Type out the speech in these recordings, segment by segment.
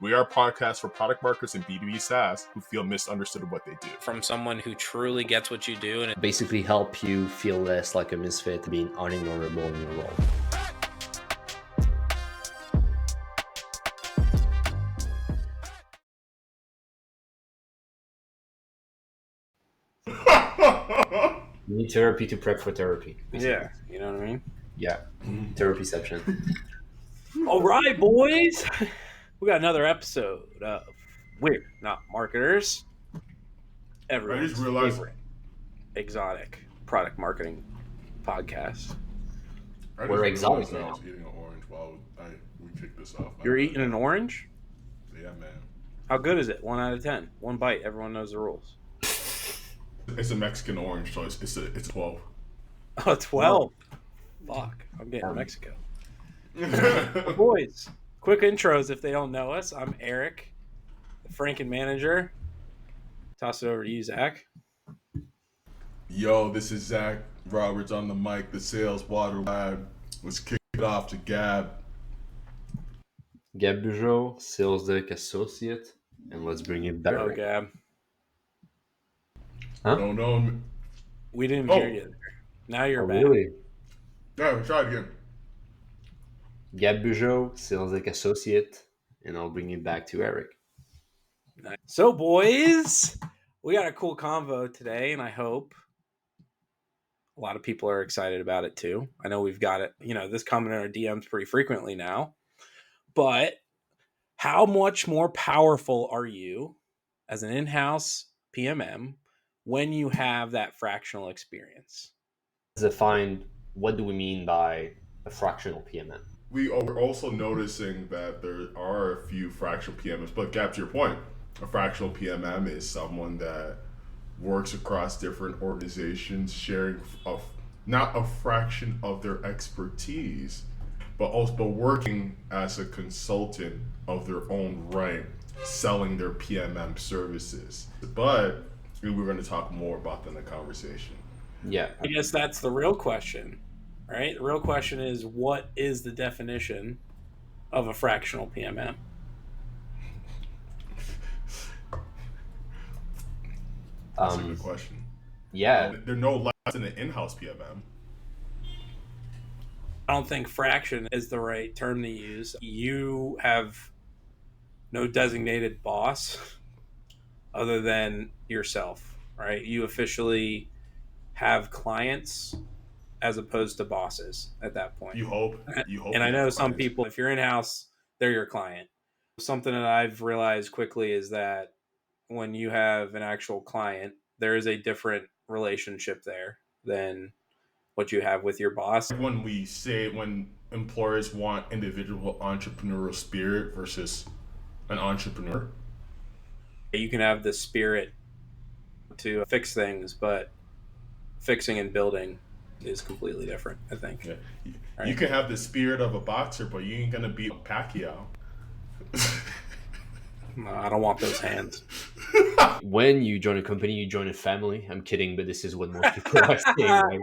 We are a podcast for product marketers and B2B SaaS who feel misunderstood of what they do. From someone who truly gets what you do and basically help you feel less like a misfit, being unignorable in your role. You need therapy to prep for therapy. Basically. Yeah, you know what I mean? Yeah, therapy section. All right, boys. We got another episode of We're Not Marketers. Everyone's favorite exotic product marketing podcast. We're exotic now. I was eating an orange while we kicked this off. You're eating an orange? Yeah, man. How good is it? 1 out of 10. One bite. Everyone knows the rules. It's a Mexican orange, so it's 12. Oh, 12. Fuck. I'm getting Mexico. Boys, quick intros if they don't know us. I'm Eric, the Franken manager. Toss it over to you, Zach. Yo, this is Zach Roberts on the mic, the sales water lab. Let's kick it off to Gab. Gab Bugeaud, sales deck associate, and let's bring it back. Oh, Gab. Huh? No. We didn't hear you there. Now you're back. Really? Yeah, try it again. Gab Bugeaud, sales deck associate, and I'll bring it back to Eric. Nice. So, boys, we got a cool convo today, and I hope a lot of people are excited about it too. I know we've got it, this coming in our DMs pretty frequently now. But how much more powerful are you as an in-house PMM when you have that fractional experience? Define, what do we mean by a fractional PMM? We are also noticing that there are a few fractional PMMs, but Gab, to your point, a fractional PMM is someone that works across different organizations, sharing not a fraction of their expertise, but also working as a consultant of their own right, selling their PMM services. But we're going to talk more about that in the conversation. Yeah. I guess that's the real question, right? The real question is, what is the definition of a fractional PMM? That's a good question. Yeah. They're no less than an in-house PMM. I don't think fraction is the right term to use. You have no designated boss other than yourself, right? You officially have clients as opposed to bosses at that point. You hope. And I know some people, if you're in-house, they're your client. Something that I've realized quickly is that when you have an actual client, there is a different relationship there than what you have with your boss. When employers want individual entrepreneurial spirit versus an entrepreneur, you can have the spirit to fix things, but fixing and building is completely different, I think. Yeah. Right? You can have the spirit of a boxer, but you ain't gonna beat Pacquiao. No, I don't want those hands. When you join a company, you join a family. I'm kidding, but this is what most people are saying.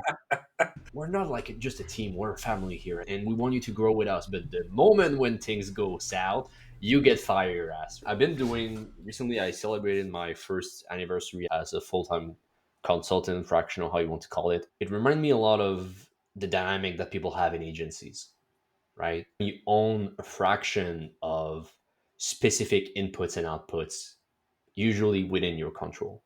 Right? We're not like just a team, we're a family here, and we want you to grow with us. But the moment when things go south, you get fired your ass. Recently I celebrated my first anniversary as a full-time consultant, fractional, how you want to call it. It reminded me a lot of the dynamic that people have in agencies, right? You own a fraction of specific inputs and outputs, usually within your control.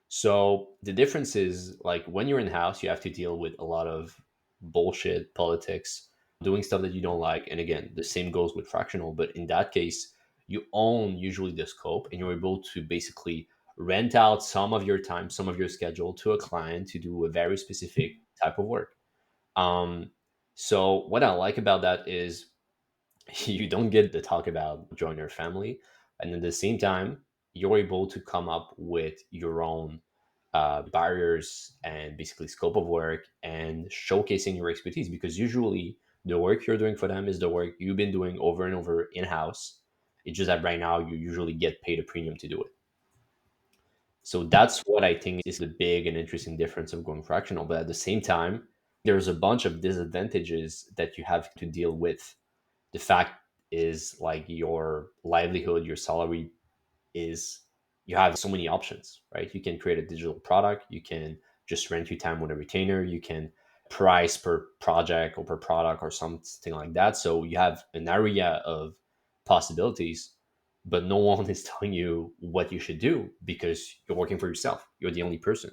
So the difference is, like, when you're in-house, you have to deal with a lot of bullshit, politics, doing stuff that you don't like. And again, the same goes with fractional, but in that case, you own usually the scope and you're able to basically rent out some of your time, some of your schedule to a client to do a very specific type of work. So what I like about that is you don't get to talk about join your family, and at the same time you're able to come up with your own barriers and basically scope of work and showcasing your expertise, because usually the work you're doing for them is the work you've been doing over and over in-house. It's just that right now you usually get paid a premium to do it. So that's what I think is the big and interesting difference of going fractional. But at the same time, there's a bunch of disadvantages that you have to deal with. The fact is like your livelihood, your salary is, you have so many options, right? You can create a digital product, you can just rent your time with a retainer, you can price per project or per product or something like that. So you have an area of possibilities, but no one is telling you what you should do because you're working for yourself. You're the only person.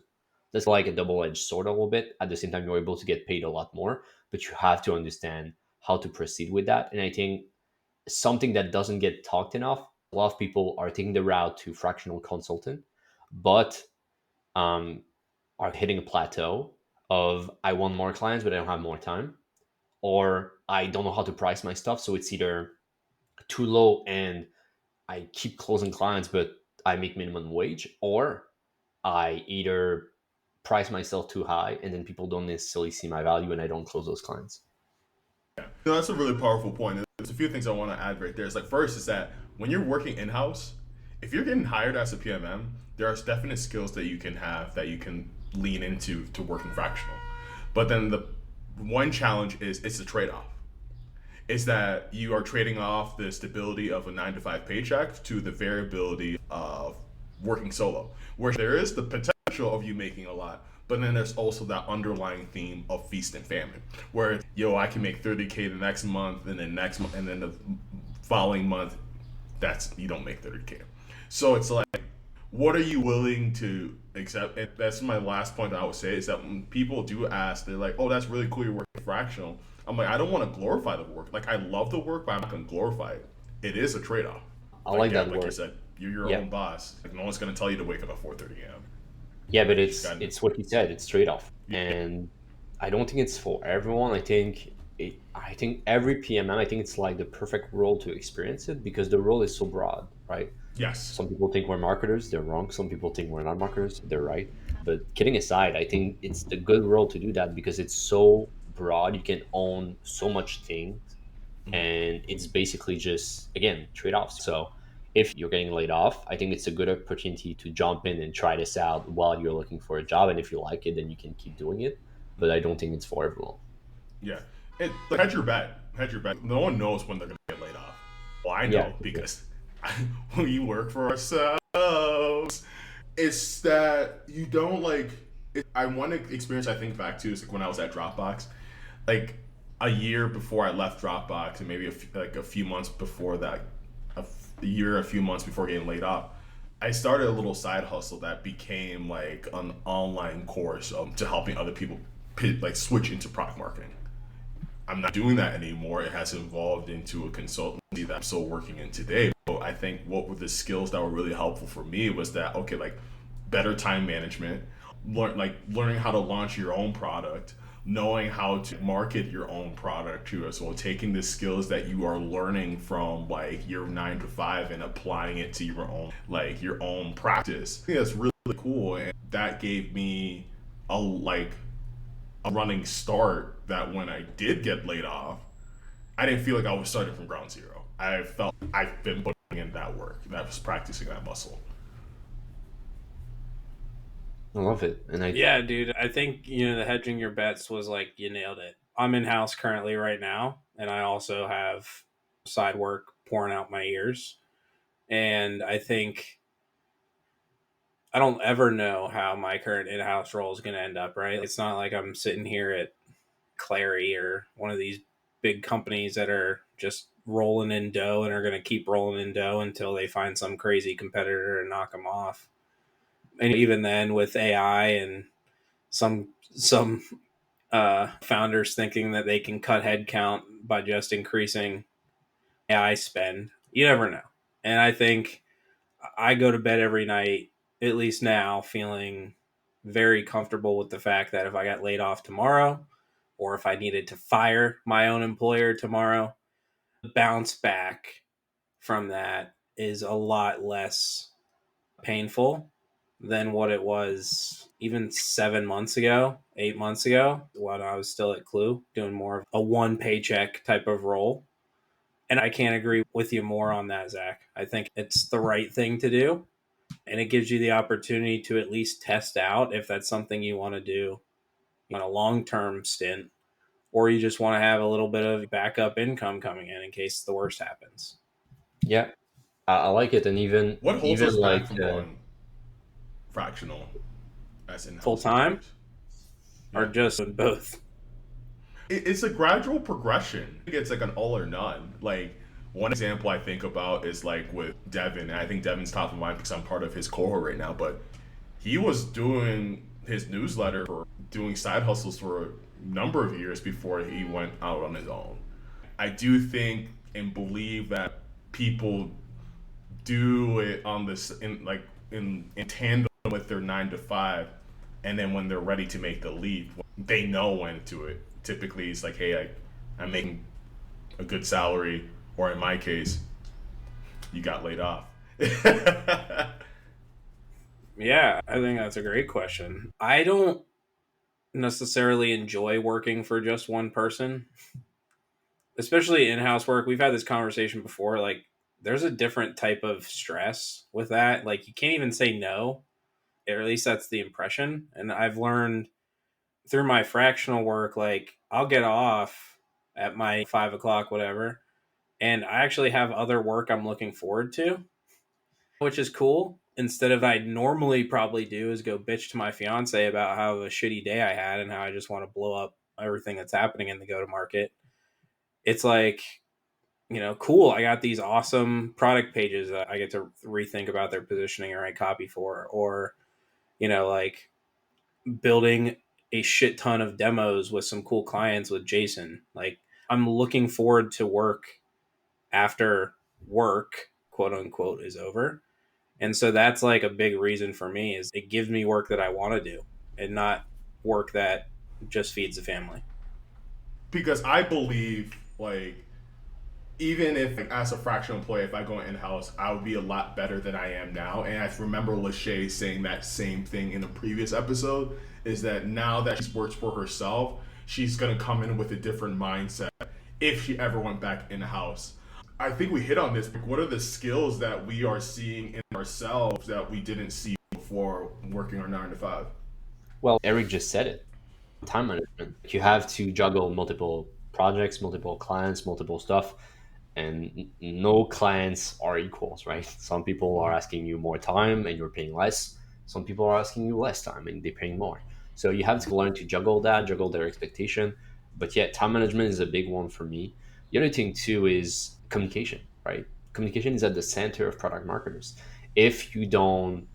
That's like a double-edged sword a little bit. At the same time, you're able to get paid a lot more, but you have to understand how to proceed with that. And I think something that doesn't get talked enough, a lot of people are taking the route to fractional consultant, but um, are hitting a plateau of, I want more clients, but I don't have more time, or I don't know how to price my stuff. So it's either too low and I keep closing clients, but I make minimum wage, or I either price myself too high and then people don't necessarily see my value and I don't close those clients. No, that's a really powerful point. There's a few things I want to add right there. It's like, first is that when you're working in house, if you're getting hired as a PMM, there are definite skills that you can have that you can lean into to working fractional. But then the one challenge is it's a trade off. Is that you are trading off the stability of a 9 to 5 paycheck to the variability of working solo, where there is the potential of you making a lot, but then there's also that underlying theme of feast and famine, where I can make 30K the next month, and then next month, and then the following month, you don't make 30K. So it's like, what are you willing to accept? And that's my last point that I would say, is that when people do ask, they're like, "Oh, that's really cool, you're working fractional." I'm like, I don't want to glorify the work. Like, I love the work, but I'm not going to glorify it. It is a trade off. I like that like word. you said, you're your own boss. Like, no one's going to tell you to wake up at 4:30 a.m. Yeah, but it's what you said. It's trade off, Yeah. and I don't think it's for everyone. I think every PMM, I think it's like the perfect role to experience it because the role is so broad, right? Yes. Some people think we're marketers, they're wrong. Some people think we're not marketers, they're right. But kidding aside, I think it's the good role to do that because it's so broad. You can own so much things, and it's basically just, again, trade-offs. So if you're getting laid off, I think it's a good opportunity to jump in and try this out while you're looking for a job. And if you like it, then you can keep doing it. But I don't think it's for everyone. Yeah. Like, hedge your bet. Hedge your bet. No one knows when they're going to get laid off. Well, I Yeah. know because we work for ourselves. It's that you don't like. I one experience I think back to is like when I was at Dropbox, like a year before I left Dropbox, and maybe a few months before that, a few months before getting laid off. I started a little side hustle that became like an online course to helping other people like switch into product marketing. I'm not doing that anymore. It has evolved into a consultancy that I'm still working in today. But I think what were the skills that were really helpful for me was that, okay, like better time management, learning how to launch your own product, knowing how to market your own product too as well, taking the skills that you are learning from like your 9 to 5 and applying it to your own practice. I think that's really cool, and that gave me a running start that when I did get laid off, I didn't feel like I was starting from ground zero. I felt I've been putting in that work, that was practicing that muscle. I love it. Yeah, dude, I think, the hedging your bets was like, you nailed it. I'm in house currently right now, and I also have side work pouring out my ears. And I think I don't ever know how my current in-house role is going to end up, right? It's not like I'm sitting here at Clary or one of these big companies that are just rolling in dough and are going to keep rolling in dough until they find some crazy competitor and knock them off. And even then, with AI and some founders thinking that they can cut headcount by just increasing AI spend, you never know. And I think I go to bed every night, at least now, feeling very comfortable with the fact that if I got laid off tomorrow, or if I needed to fire my own employer tomorrow, the bounce back from that is a lot less painful than what it was even 7 months ago, 8 months ago, when I was still at Clue, doing more of a one paycheck type of role. And I can't agree with you more on that, Zach. I think it's the right thing to do. And it gives you the opportunity to at least test out if that's something you want to do on a long-term stint, or you just want to have a little bit of backup income coming in case the worst happens. Yeah, I like it. And even What holds even us like back from going fractional as in Full time or Yeah. just both? It's a gradual progression. It's like an all or none. Like one example I think about is like with Devin, and I think Devin's top of mind because I'm part of his cohort right now. But he was doing his newsletter or doing side hustles for a number of years before he went out on his own. I do think and believe that people do it on this in tandem with their 9 to 5, and then when they're ready to make the leap, they know when to do it. Typically, it's like, hey, I'm making a good salary, or in my case, you got laid off. Yeah, I think that's a great question. I don't necessarily enjoy working for just one person, especially in-house work. We've had this conversation before. Like, there's a different type of stress with that. Like, you can't even say no, or at least that's the impression. And I've learned through my fractional work, like, I'll get off at my 5 o'clock, whatever, and I actually have other work I'm looking forward to, which is cool. Instead of I normally probably do is go bitch to my fiance about how a shitty day I had and how I just want to blow up everything that's happening in the go to market. It's like, cool. I got these awesome product pages that I get to rethink about their positioning and write copy for, or, like building a shit ton of demos with some cool clients with Jason. Like, I'm looking forward to work after work, quote unquote, is over. And so that's like a big reason for me is it gives me work that I want to do and not work that just feeds the family. Because I believe, like, even if like, as a fractional employee, if I go in-house, I would be a lot better than I am now. And I remember Lachey saying that same thing in a previous episode, is that now that she works for herself, she's going to come in with a different mindset if she ever went back in-house. I think we hit on this. What are the skills that we are seeing in ourselves that we didn't see before working our 9 to 5? Well, Eric just said it. Time management. You have to juggle multiple projects, multiple clients, multiple stuff, and no clients are equals, right? Some people are asking you more time and you're paying less. Some people are asking you less time and they're paying more. So you have to learn to juggle that, juggle their expectation. But yeah, time management is a big one for me. The other thing too is communication, right? Communication is at the center of product marketers. If you don't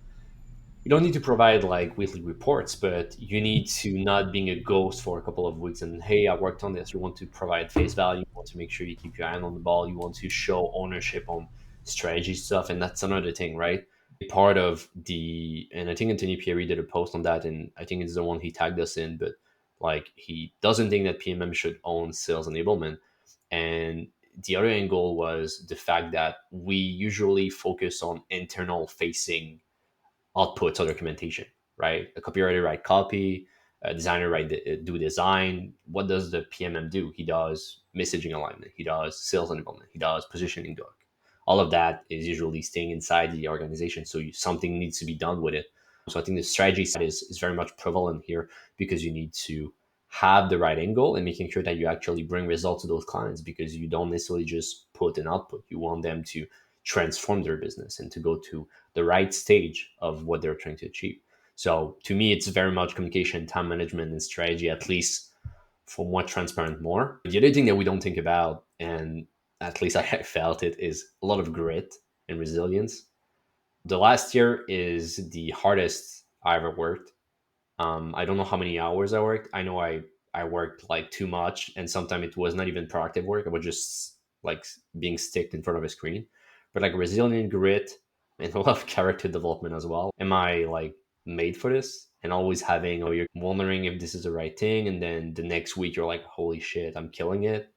need to provide like weekly reports, but you need to not being a ghost for a couple of weeks and, hey, I worked on this. You want to provide face value. You want to make sure you keep your eye on the ball. You want to show ownership on strategy stuff. And that's another thing, right? Part of and I think Anthony Pieri did a post on that, and I think it's the one he tagged us in, but like he doesn't think that PMM should own sales enablement. And the other angle was the fact that we usually focus on internal facing outputs or documentation, right? A copywriter write copy, a designer do design. What does the PMM do? He does messaging alignment, he does sales enablement, he does positioning doc. All of that is usually staying inside the organization, so something needs to be done with it. So I think the strategy side is very much prevalent here because you need to have the right angle and making sure that you actually bring results to those clients, because you don't necessarily just put an output. You want them to transform their business and to go to the right stage of what they're trying to achieve. So to me, it's very much communication, time management, and strategy, at least for more transparent more. The other thing that we don't think about, and at least I felt it, is a lot of grit and resilience. The last year is the hardest I ever worked. I don't know how many hours I worked. I know I worked like too much, and sometimes it was not even productive work. I was just like being sticked in front of a screen. But like resilient grit and a lot of character development as well. Am I like made for this? And always having, you're wondering if this is the right thing, and then the next week you're like, holy shit, I'm killing it.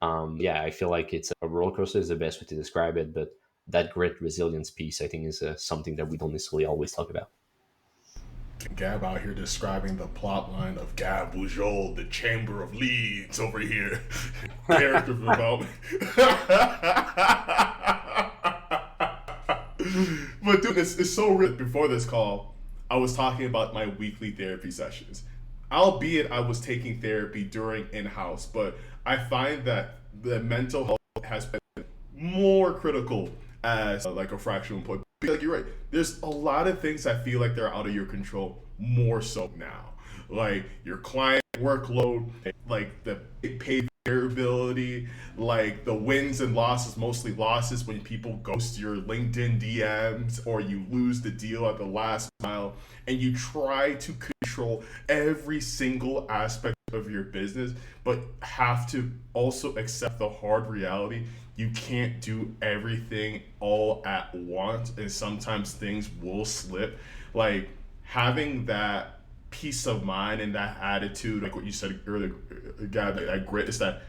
Yeah, I feel like it's a roller coaster is the best way to describe it. But that grit resilience piece, I think, is something that we don't necessarily always talk about. Gab out here describing the plot line of Gab Boujol, the Chamber of Leads over here. Character development. But dude, it's so real. Before this call, I was talking about my weekly therapy sessions. albeit I was taking therapy during in-house, but I find that the mental health has been more critical as like a fractional employee. Like you're right, there's a lot of things I feel like they're out of your control more so now. Like your client workload, like the pay variability, like the wins and losses, mostly losses when people ghost your LinkedIn DMs or you lose the deal at the last mile, and you try to control every single aspect of your business, but have to also accept the hard reality. You can't do everything all at once, and sometimes things will slip. Like having that peace of mind and that attitude, like what you said earlier, God, that grit is that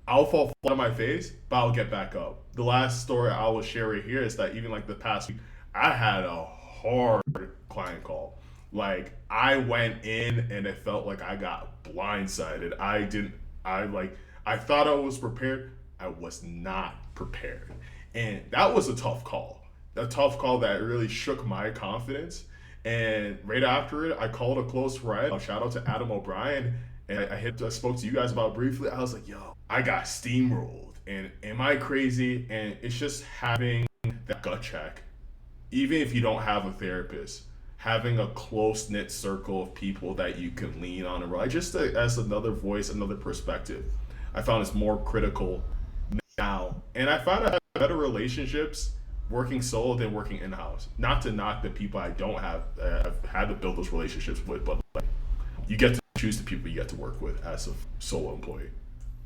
I'll fall flat on my face, but I'll get back up. The last story I will share right here is that even like the past week, I had a hard client call. Like I went in and it felt like I got blindsided. I didn't. I like. I thought I was prepared. I was not prepared, and that was a tough call. A tough call that really shook my confidence. And right after it, I called a close friend. Shout out to Adam O'Brien. And I spoke to you guys about it briefly. I was like, yo, I got steamrolled. And am I crazy? And it's just having that gut check. Even if you don't have a therapist, having a close knit circle of people that you can lean on and rely, just as another voice, another perspective. I found it's more critical now. And I found I have better relationships working solo than working in house. Not to knock the people I don't have, I've had to build those relationships with, but like you get to choose the people you get to work with as a solo employee.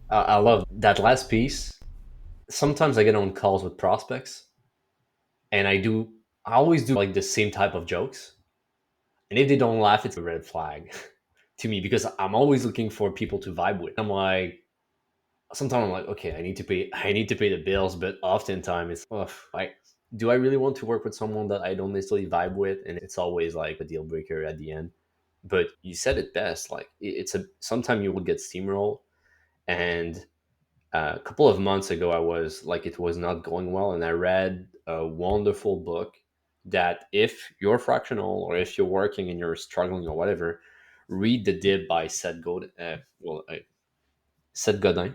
I love that last piece. Sometimes I get on calls with prospects, and I always do like the same type of jokes. And if they don't laugh, it's a red flag to me because I'm always looking for people to vibe with. I'm like, sometimes I'm like, okay, I need to pay the bills, but oftentimes it's, like, do I really want to work with someone that I don't necessarily vibe with? And it's always like a deal breaker at the end. But you said it best. Like it's a sometimes you will get steamrolled. And a couple of months ago, I was like, it was not going well, and I read a wonderful book that if you're fractional or if you're working and you're struggling or whatever, read The Dip by Seth Godin. Seth Godin.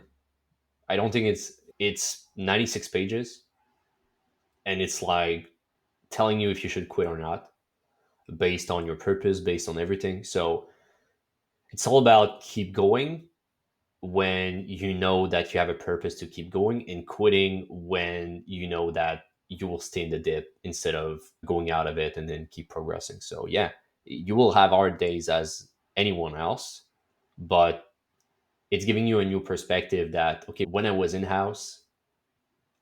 I don't think it's 96 pages, and it's like telling you if you should quit or not based on your purpose, based on everything. So it's all about keep going when you know that you have a purpose to keep going, and quitting when you know that you will stay in the dip instead of going out of it and then keep progressing. So yeah, you will have hard days as anyone else, but it's giving you a new perspective that okay, when I was in house,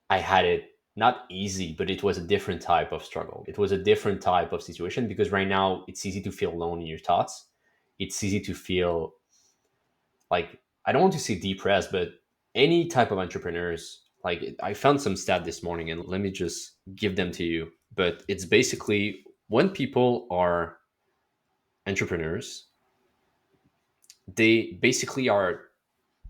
I had it not easy, but it was a different type of struggle. It was a different type of situation because right now it's easy to feel alone in your thoughts. It's easy to feel like, I don't want to say depressed, but any type of entrepreneurs, like I found some stat this morning and let me just give them to you. But it's basically when people are entrepreneurs, they basically are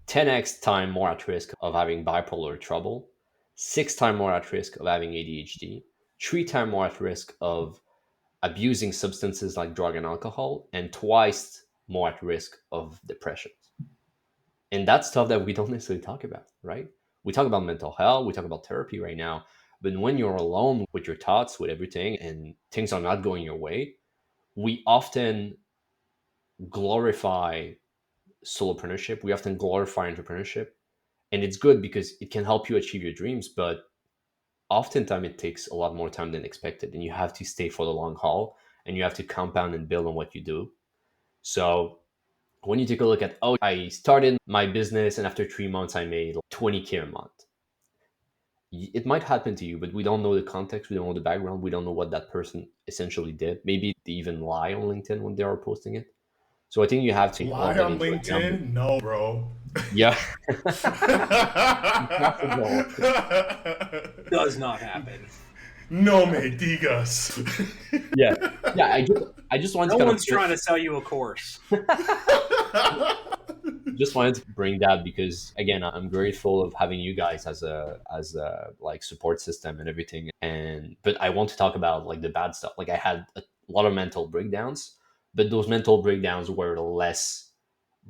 10x time more at risk of having bipolar trouble, 6 times more at risk of having ADHD, 3 times more at risk of abusing substances like drug and alcohol, and twice more at risk of depression. And that's stuff that we don't necessarily talk about, right? We talk about mental health, we talk about therapy right now, but when you're alone with your thoughts, with everything, and things are not going your way, we often glorify solopreneurship, we often glorify entrepreneurship. And it's good because it can help you achieve your dreams, but oftentimes it takes a lot more time than expected, and you have to stay for the long haul, and you have to compound and build on what you do. So when you take a look at, oh, I started my business and after 3 months I made 20K a month. It might happen to you, but we don't know the context, we don't know the background, we don't know what that person essentially did. Maybe they even lie on LinkedIn when they are posting it. So I think you have to take all Lie that on into account. LinkedIn? No, bro. Yeah. Does not happen. No me digas. Yeah. Yeah. I just wanted No to one's trying to sell you a course. just wanted to bring that because again, I'm grateful of having you guys as a like support system and everything. And but I want to talk about like the bad stuff. Like I had a lot of mental breakdowns, but those mental breakdowns were less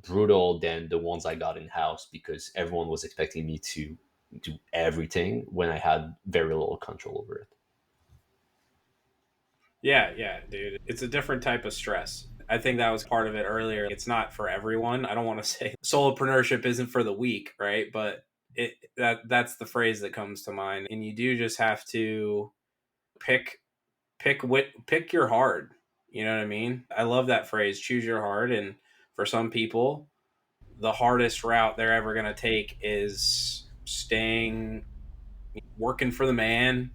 brutal than the ones I got in house because everyone was expecting me to do everything when I had very little control over it. Yeah, dude. It's a different type of stress. I think that was part of it earlier. It's not for everyone. I don't want to say solopreneurship isn't for the weak, right? But that's the phrase that comes to mind. And you do just have to pick pick your hard. You know what I mean? I love that phrase, choose your hard. And for some people, the hardest route they're ever going to take is staying working for the man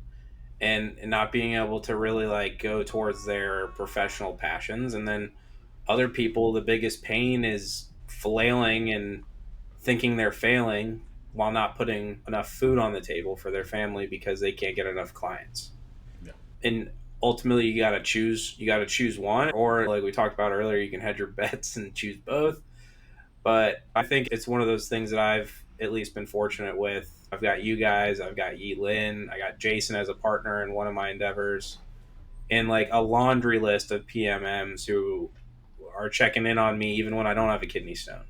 and not being able to really like go towards their professional passions. And then other people, the biggest pain is flailing and thinking they're failing while not putting enough food on the table for their family because they can't get enough clients. Yeah. And ultimately you got to choose one, or like we talked about earlier, you can hedge your bets and choose both. But I think it's one of those things that I've at least been fortunate with. I've got you guys, I've got Yi Lin, I got Jason as a partner in one of my endeavors, and like a laundry list of PMMs who are checking in on me even when I don't have a kidney stone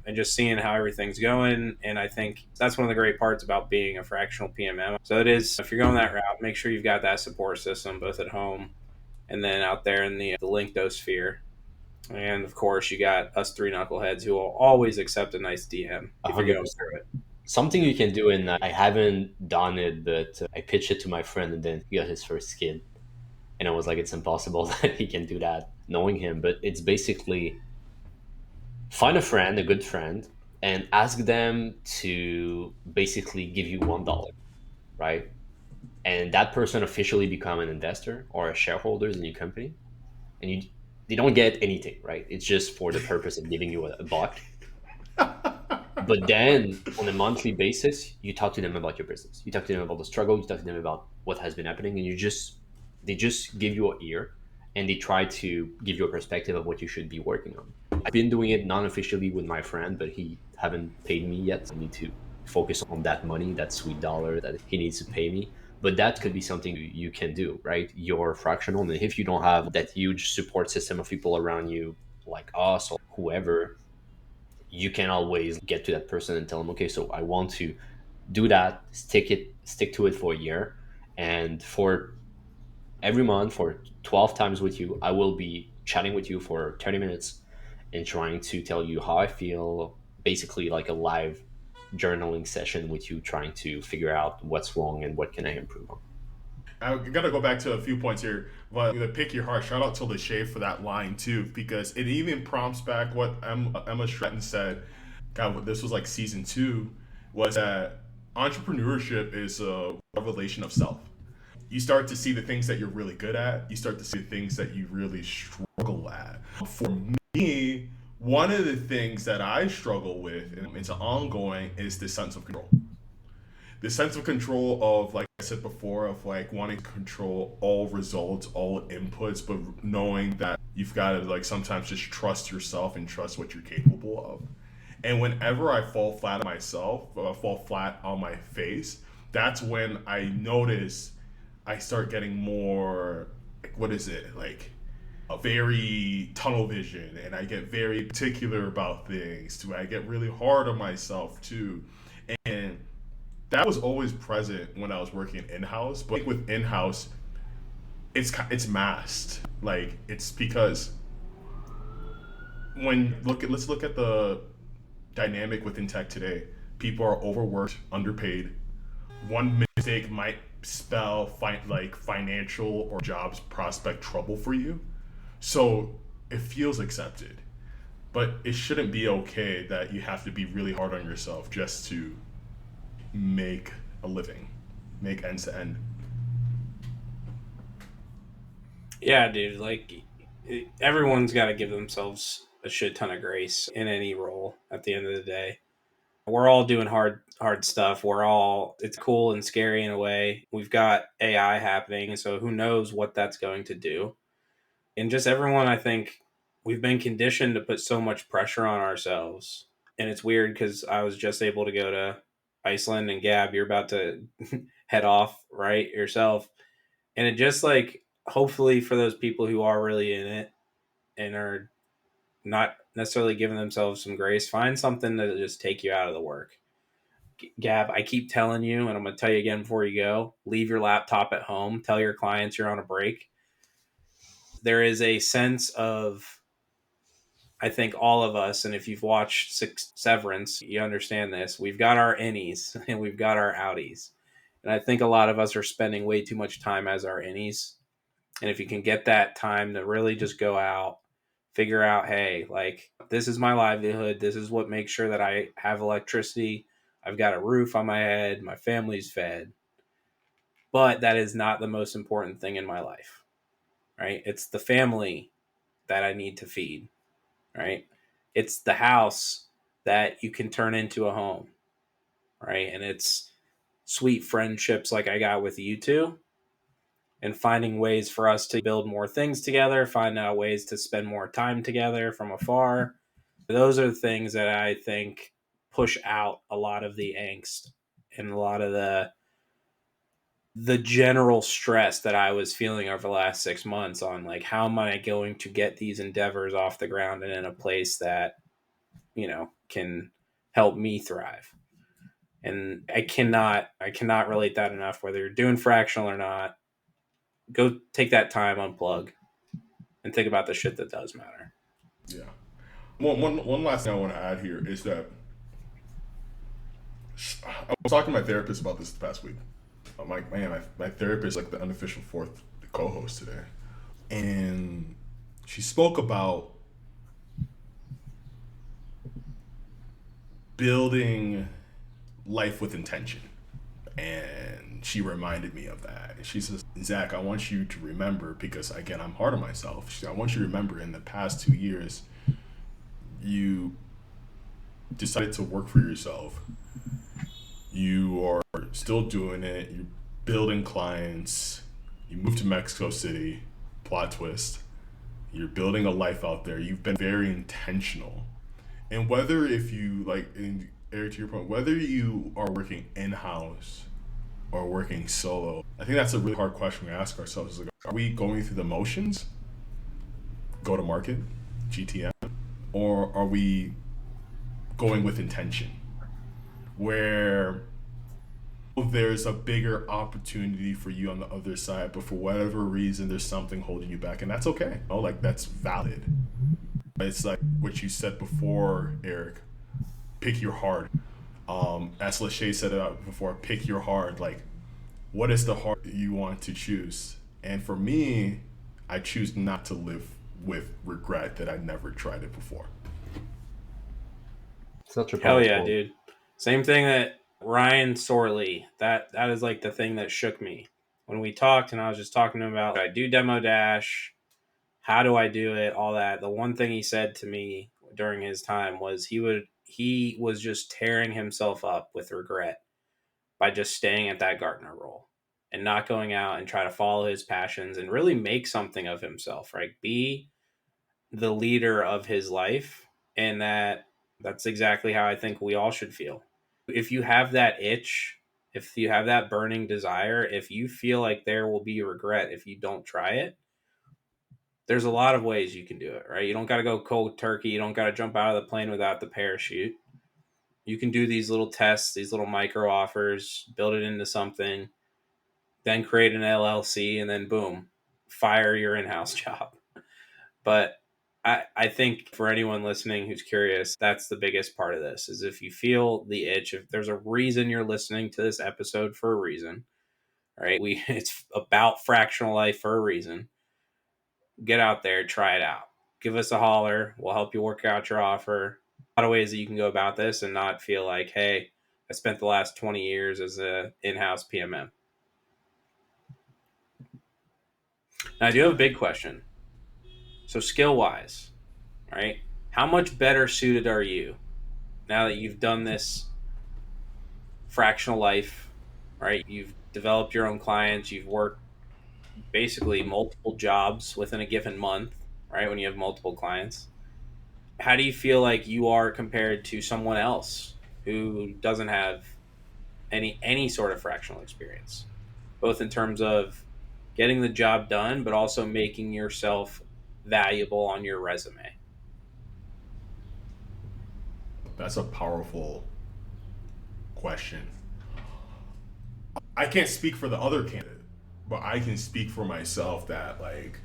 and just seeing how everything's going. And I think that's one of the great parts about being a fractional PMM. So it is, if you're going that route, make sure you've got that support system both at home and then out there in the linkdosphere. And of course, you got us three knuckleheads who will always accept a nice DM A if you're hundred going percent. through it. Something you can do, and I haven't done it, but I pitched it to my friend, and then he got his first kid, and I was like, it's impossible that he can do that, knowing him. But it's basically find a friend, a good friend, and ask them to basically give you $1, right? And that person officially become an investor or a shareholder in your company, and you they don't get anything, right? It's just for the purpose of giving you a buck. But then on a monthly basis, you talk to them about your business. You talk to them about the struggle. You talk to them about what has been happening, and they just give you an ear, and they try to give you a perspective of what you should be working on. I've been doing it non-officially with my friend, but he haven't paid me yet. I need to focus on that money, that sweet dollar that he needs to pay me. But that could be something you can do, right? You're fractional, and if you don't have that huge support system of people around you, like us or whoever, you can always get to that person and tell them, okay, so I want to do that, stick to it for a year, and for every month for 12 times with you, I will be chatting with you for 30 minutes and trying to tell you how I feel, basically like a live journaling session with you, trying to figure out what's wrong and what can I improve on. I gotta go back to a few points here, but the pick your heart. Shout out to Lachey for that line too, because it even prompts back what Emma Stratton said. God, this was like season 2. Was that entrepreneurship is a revelation of self. You start to see the things that you're really good at. You start to see the things that you really struggle at. For me, one of the things that I struggle with, and it's ongoing, is the sense of control. The sense of control of, like I said before, of like wanting to control all results, all inputs, but knowing that you've got to like sometimes just trust yourself and trust what you're capable of. And whenever I fall flat on myself, fall flat on my face, that's when I notice I start getting more, what is it, like a very tunnel vision, and I get very particular about things too. I get really hard on myself too. And that was always present when I was working in house, but with in house, it's masked. Like it's because let's look at the dynamic within tech today. People are overworked, underpaid. One mistake might spell like financial or jobs prospect trouble for you. So it feels accepted, but it shouldn't be okay that you have to be really hard on yourself just to make a living, make ends to end. Yeah, dude. Like everyone's got to give themselves a shit ton of grace in any role. At the end of the day, we're all doing hard stuff. It's cool and scary in a way. We've got AI happening, so who knows what that's going to do. And just everyone, I think we've been conditioned to put so much pressure on ourselves. And it's weird because I was just able to go to Iceland, and Gab, you're about to head off, right, yourself. And it just like, hopefully for those people who are really in it and are not necessarily giving themselves some grace, find something to just take you out of the work. Gab, I keep telling you, and I'm going to tell you again before you go, leave your laptop at home. Tell your clients you're on a break. There is a sense of, I think all of us, and if you've watched Severance, you understand this. We've got our innies and we've got our outies. And I think a lot of us are spending way too much time as our innies. And if you can get that time to really just go out, figure out, hey, like, this is my livelihood. This is what makes sure that I have electricity. I've got a roof on my head. My family's fed. But that is not the most important thing in my life, right? It's the family that I need to feed, right? It's the house that you can turn into a home, right? And it's sweet friendships like I got with you two, and finding ways for us to build more things together, find out ways to spend more time together from afar. Those are the things that I think push out a lot of the angst and a lot of the general stress that I was feeling over the last 6 months on, like, how am I going to get these endeavors off the ground and in a place that, can help me thrive. And I cannot relate that enough, whether you're doing fractional or not. Go take that time, unplug, and think about the shit that does matter. Yeah. One last thing I want to add here is that I was talking to my therapist about this the past week. I'm like, man, my therapist is like the unofficial fourth co-host today. And she spoke about building life with intention. And she reminded me of that. She says, Zach, I want you to remember, because again, I'm hard on myself. She said, I want you to remember in the past 2 years, you decided to work for yourself. You are still doing it. You're building clients. You moved to Mexico City. Plot twist. You're building a life out there. You've been very intentional. And whether if you, like, Eric, to your point, whether you are working in-house or working solo, I think that's a really hard question we ask ourselves. Like, are we going through the motions, go to market, GTM, or are we going with intention, where there's a bigger opportunity for you on the other side, but for whatever reason, there's something holding you back, and that's okay. Oh, like, that's valid. It's like what you said before, Eric, pick your heart. As Lachey said it before, pick your heart. Like, what is the heart you want to choose? And for me, I choose not to live with regret that I never tried it before. Such a hell yeah, dude. Same thing that Ryan Sorley, that is like the thing that shook me when we talked, and I was just talking to him about, I do demo dash, how do I do it, all that. The one thing he said to me during his time was he was just tearing himself up with regret by just staying at that Gartner role and not going out and try to follow his passions and really make something of himself, right? Be the leader of his life. And that's exactly how I think we all should feel. If you have that itch, if you have that burning desire, if you feel like there will be regret if you don't try it, there's a lot of ways you can do it, right? You don't got to go cold turkey. You don't got to jump out of the plane without the parachute. You can do these little tests, these little micro offers, build it into something, then create an LLC, and then boom, fire your in-house job. But I think for anyone listening who's curious, that's the biggest part of this, is if you feel the itch, if there's a reason you're listening to this episode for a reason, right? It's about fractional life for a reason. Get out there, try it out. Give us a holler. We'll help you work out your offer. A lot of ways that you can go about this and not feel like, hey, I spent the last 20 years as an in-house PMM. Now, I do have a big question. So skill-wise, right? How much better suited are you now that you've done this fractional life, right? You've developed your own clients. You've worked basically multiple jobs within a given month, right? When you have multiple clients. How do you feel like you are compared to someone else who doesn't have any sort of fractional experience, both in terms of getting the job done, but also making yourself valuable on your resume? That's a powerful question. I can't speak for the other candidate, but I can speak for myself that like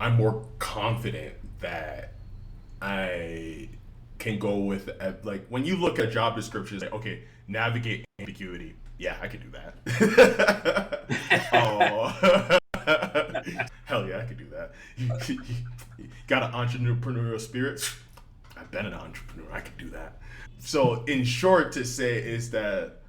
I'm more confident that I can go with like when you look at job descriptions, like okay, navigate ambiguity. Yeah, I can do that. Oh, hell yeah, I can do that. You got an entrepreneurial spirit? I've been an entrepreneur. I can do that. So, in short, to say is that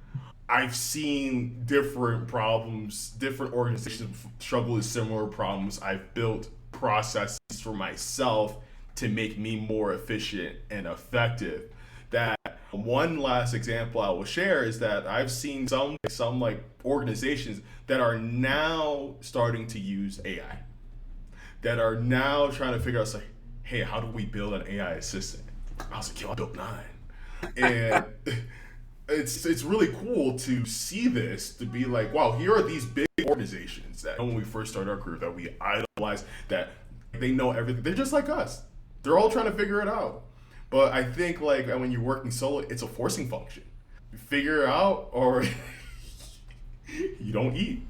I've seen different problems, different organizations struggle with similar problems. I've built processes for myself to make me more efficient and effective. That one last example I will share is that I've seen some like organizations that are now starting to use AI, that are now trying to figure out like, hey, how do we build an AI assistant? I was like, yo, I built 9. And it's really cool to see this, to be like, wow, here are these big organizations that when we first started our career that we idolize, that they know everything. They're just like us. They're all trying to figure it out. But I think like when you're working solo, it's a forcing function. You figure it out or you don't eat.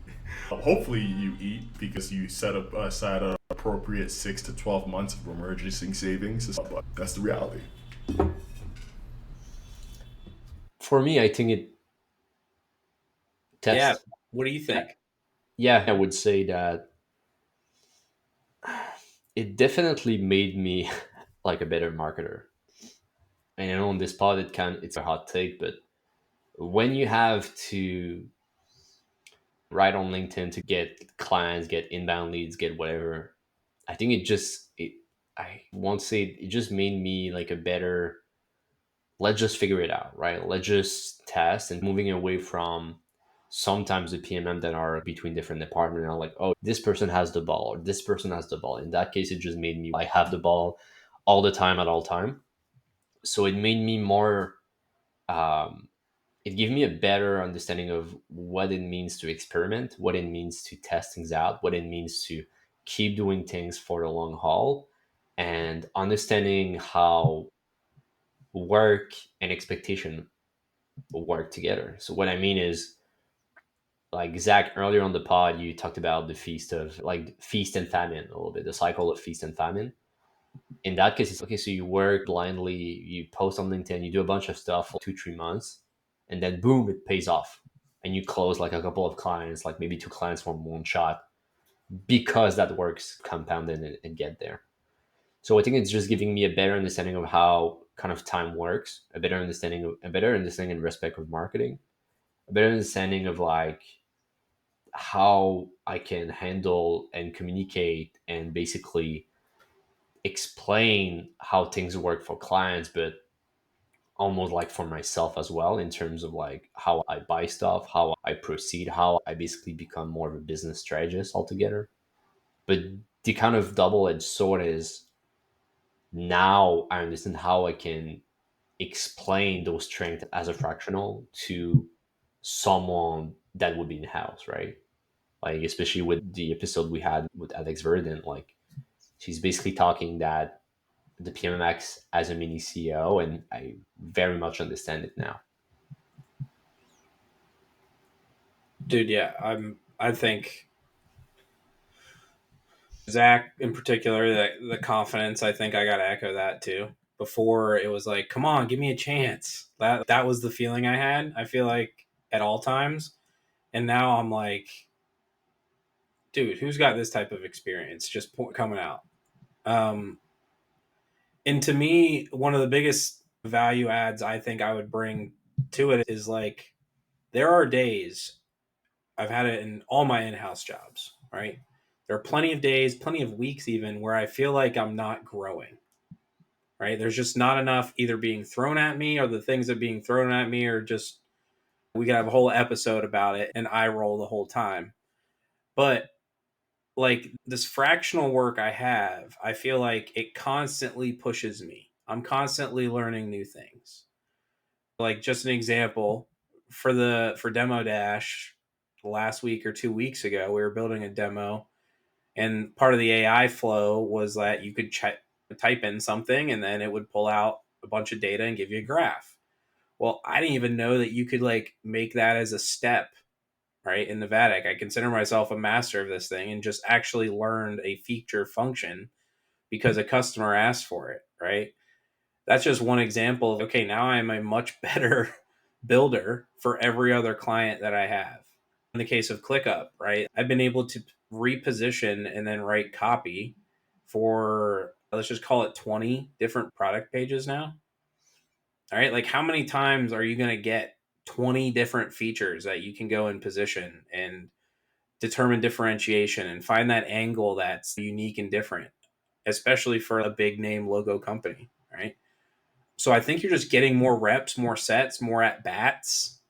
Hopefully you eat because you set up aside an appropriate 6 to 12 months of emergency savings. But that's the reality. For me, I think it Yeah. tests. What do you think? Yeah, I would say that it definitely made me like a better marketer. And I know on this pod it's a hot take, but when you have to write on LinkedIn to get clients, get inbound leads, get whatever, I think I won't say it just made me like a better, let's just figure it out, right? Let's just test, and moving away from sometimes the PMM that are between different departments are like, oh, this person has the ball or this person has the ball. In that case, it just made me I have the ball all the time at all time. So it made me more um, it gave me a better understanding of what it means to experiment, what it means to test things out, what it means to keep doing things for the long haul, and understanding how work and expectation work together. So what I mean is, like Zach, earlier on the pod, you talked about the feast and famine a little bit, the cycle of feast and famine. In that case, it's okay. So you work blindly, you post on LinkedIn, you do a bunch of stuff for 2 3 months, and then boom, it pays off, and you close like a couple of clients, like maybe 2 clients from one shot, because that works compounded and get there. So I think it's just giving me a better understanding of how kind of time works, a better understanding and respect of marketing, a better understanding of like how I can handle and communicate and basically explain how things work for clients, but almost like for myself as well, in terms of like how I buy stuff, how I proceed, how I basically become more of a business strategist altogether. But the kind of double-edged sword is, now I understand how I can explain those strengths as a fractional to someone that would be in house, right? Like especially with the episode we had with Alex Verdon, like she's basically talking that the PMMX as a mini CEO, and I very much understand it now. Dude, yeah. I think Zach in particular, the confidence, I think I gotta echo that too. Before it was like, come on, give me a chance. That was the feeling I had, I feel like, at all times. And now I'm like, dude, who's got this type of experience just coming out? Um, and to me, one of the biggest value adds I think I would bring to it is like, there are days, I've had it in all my in-house jobs, right? There are plenty of days, plenty of weeks even, where I feel like I'm not growing, right? There's just not enough either being thrown at me, or the things that are being thrown at me are just, we could have a whole episode about it and I roll the whole time. But like this fractional work I have, I feel like it constantly pushes me. I'm constantly learning new things. Like just an example, for Demo Dash last week or 2 weeks ago, we were building a demo, and part of the AI flow was that you could type in something and then it would pull out a bunch of data and give you a graph. Well, I didn't even know that you could like make that as a step, right? In the VADIC, I consider myself a master of this thing and just actually learned a feature function because a customer asked for it, right? That's just one example of, okay, now I'm a much better builder for every other client that I have. In the case of ClickUp, right? I've been able to reposition and then write copy for, let's just call it 20 different product pages now. All right. Like, how many times are you going to get 20 different features that you can go and position and determine differentiation and find that angle that's unique and different, especially for a big name logo company, right? So I think you're just getting more reps, more sets, more at bats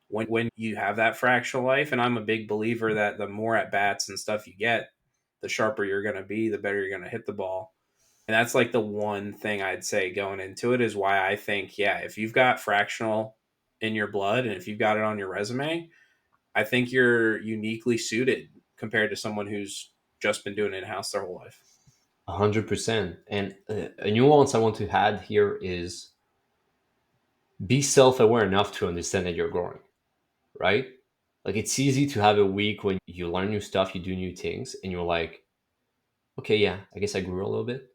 when you have that fractional life. And I'm a big believer that the more at bats and stuff you get, the sharper you're going to be, the better you're going to hit the ball. And that's like the one thing I'd say going into it is why I think, yeah, if you've got fractional in your blood and if you've got it on your resume, I think you're uniquely suited compared to someone who's just been doing in-house their whole life. 100%. And a nuance I want to add here is be self-aware enough to understand that you're growing, right? Like, it's easy to have a week when you learn new stuff, you do new things, and you're like, okay, yeah, I guess I grew a little bit.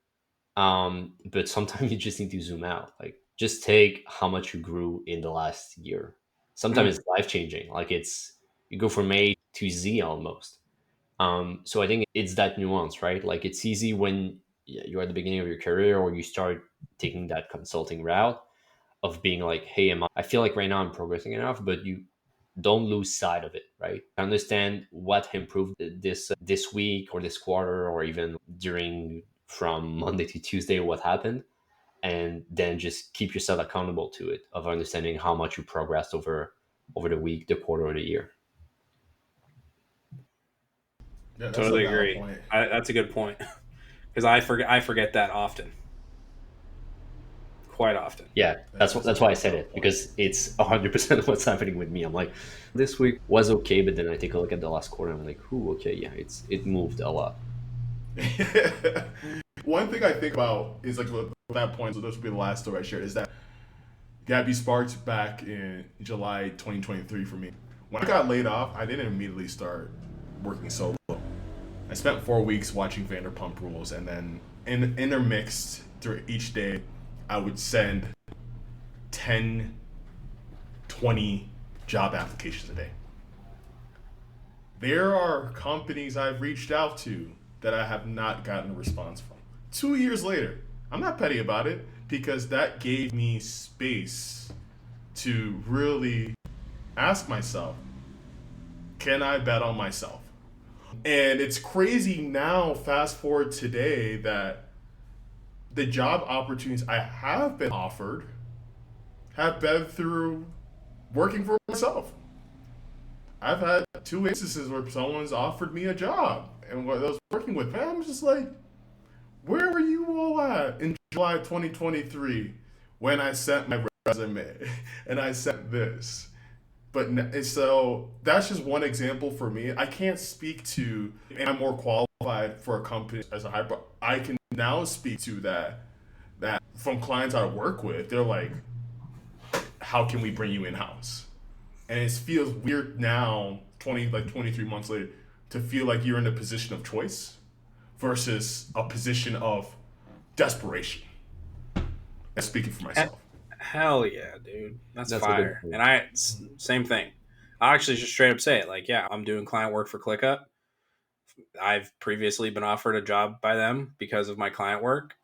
But sometimes you just need to zoom out. Like, just take how much you grew in the last year. Sometimes it's life changing. Like, you go from A to Z almost. So I think it's that nuance, right? Like, it's easy when you're at the beginning of your career or you start taking that consulting route of being like, hey, I feel like right now I'm progressing enough, but you don't lose sight of it, right? Understand what improved this week or this quarter, or even during from Monday to Tuesday, what happened, and then just keep yourself accountable to it, of understanding how much you progressed over the week, the quarter, or the year. Yeah, that's a Totally valid agree. point. That's a good point because I forget that often, quite often. Yeah, Yeah, that's a that's why I very said valid it, point. because it's 100% what's happening with me. I'm like, this week was okay, but then I take a look at the last quarter, and I'm like, ooh, okay, yeah, it moved a lot. One thing I think about is like with that point, so this will be the last story I shared, is that Gabby sparked back in July 2023 for me. When I got laid off, I didn't immediately start working solo. I spent 4 weeks watching Vanderpump Rules, and then intermixed through each day, I would send 10, 20 job applications a day. There are companies I've reached out to that I have not gotten a response from. 2 years later, I'm not petty about it because that gave me space to really ask myself, can I bet on myself? And it's crazy now, fast forward today, that the job opportunities I have been offered have been through working for myself. I've had 2 instances where someone's offered me a job, and what I was working with, man, I'm just like, where were you all at in July 2023 when I sent my resume and I sent this? So that's just one example for me. I can't speak to, and I'm more qualified for a company as a hybrid. I can now speak to that from clients I work with. They're like, how can we bring you in house? And it feels weird now, 23 months later, to feel like you're in a position of choice versus a position of desperation. And speaking for myself. Hell yeah, dude. That's That's a good fire. point. And same thing. I actually just straight up say it. Like, yeah, I'm doing client work for ClickUp. I've previously been offered a job by them because of my client work.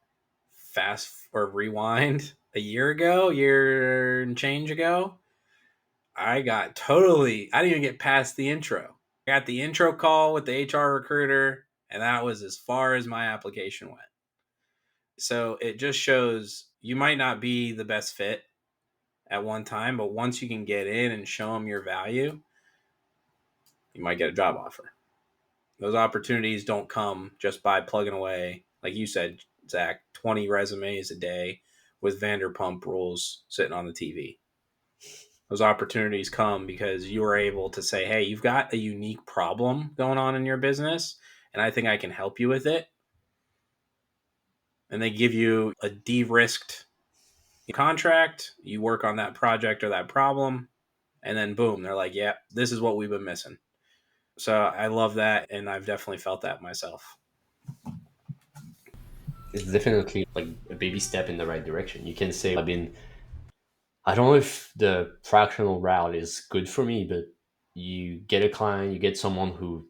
Fast or rewind a year and change ago, I didn't even get past the intro. I got the intro call with the HR recruiter, and that was as far as my application went. So it just shows you might not be the best fit at one time, but once you can get in and show them your value, you might get a job offer. Those opportunities don't come just by plugging away, like you said, Zach, 20 resumes a day with Vanderpump Rules sitting on the TV. Those opportunities come because you are able to say, hey, you've got a unique problem going on in your business, and I think I can help you with it. And they give you a de-risked You contract, you work on that project or that problem, and then boom, they're like, yeah, this is what we've been missing. So I love that, and I've definitely felt that myself. It's definitely like a baby step in the right direction. You can say, I don't know if the fractional route is good for me, but you get a client, you get someone who,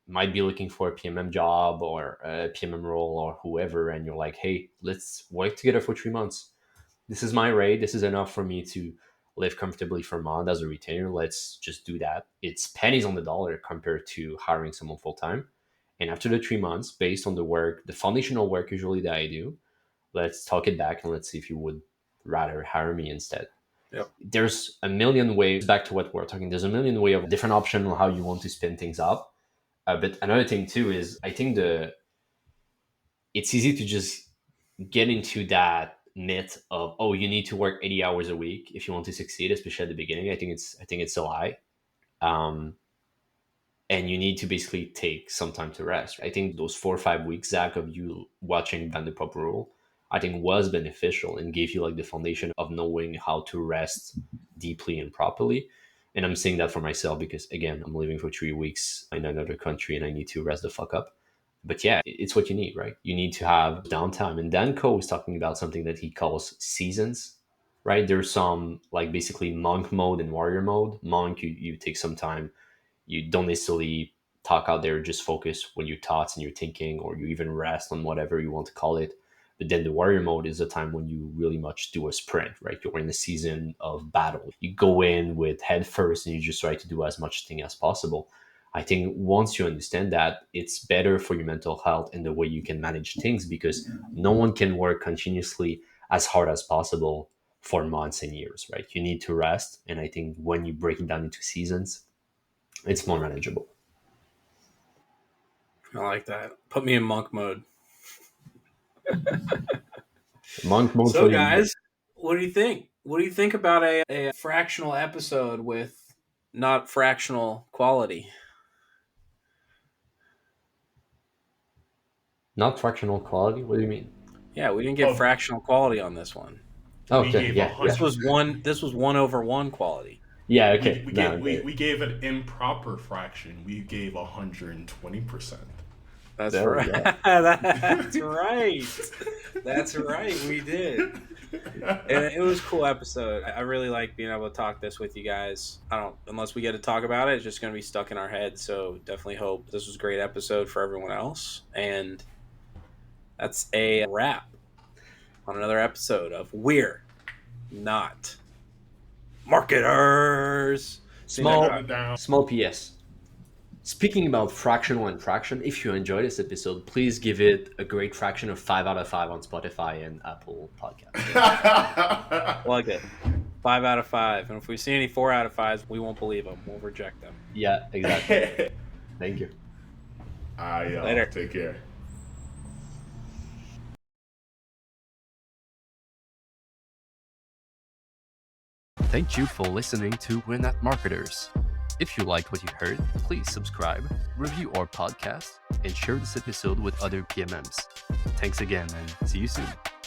might be looking for a PMM job or a PMM role or whoever, and you're like, hey, let's work together for 3 months. This is my rate. This is enough for me to live comfortably for a month as a retainer. Let's just do that. It's pennies on the dollar compared to hiring someone full time. And after the 3 months, based on the work, the foundational work usually that I do, let's talk it back and let's see if you would rather hire me instead. Yep. There's a million ways, back to what we're talking, there's a million ways of different options on how you want to spin things up. But another thing too is I think it's easy to just get into that myth of, oh, you need to work 80 hours a week if you want to succeed, especially at the beginning. I think it's a lie. And you need to basically take some time to rest. I think those 4 or 5 weeks, Zach, of you watching Banter Rule, I think was beneficial and gave you like the foundation of knowing how to rest deeply and properly. And I'm saying that for myself because, again, I'm living for 3 weeks in another country and I need to rest the fuck up. But yeah, it's what you need, right? You need to have downtime. And Dan Coe is talking about something that he calls seasons, right? There's some like basically monk mode and warrior mode. Monk, you take some time. You don't necessarily talk out there, just focus on your thoughts and your thinking, or you even rest on whatever you want to call it. But then the warrior mode is a time when you really much do a sprint, right? You're in the season of battle. You go in with head first and you just try to do as much thing as possible. I think once you understand that, it's better for your mental health and the way you can manage things, because no one can work continuously as hard as possible for months and years, right? You need to rest. And I think when you break it down into seasons, it's more manageable. I like that. Put me in monk mode. Monk mode. So, guys, what do you think? What do you think about a fractional episode with not fractional quality? Not fractional quality? What do you mean? Yeah, we didn't get fractional quality on this one. Okay, yeah. This was 1/1 quality. Yeah, okay. We gave an improper fraction. We gave 120%. That's right. That's right. That's right. We did. And it was a cool episode. I really like being able to talk this with you guys. Unless we get to talk about it, it's just going to be stuck in our head. So definitely hope this was a great episode for everyone else. And that's a wrap on another episode of We're Not Marketers. Small PS. Speaking about fractional and fraction, if you enjoyed this episode, please give it a great fraction of 5 out of 5 on Spotify and Apple Podcasts. Plug it. 5 out of 5. And if we see any 4 out of 5s, we won't believe them. We'll reject them. Yeah, exactly. Thank you. Later. Take care. Thank you for listening to We're Not Marketers. If you liked what you heard, please subscribe, review our podcast, and share this episode with other PMMs. Thanks again, and see you soon.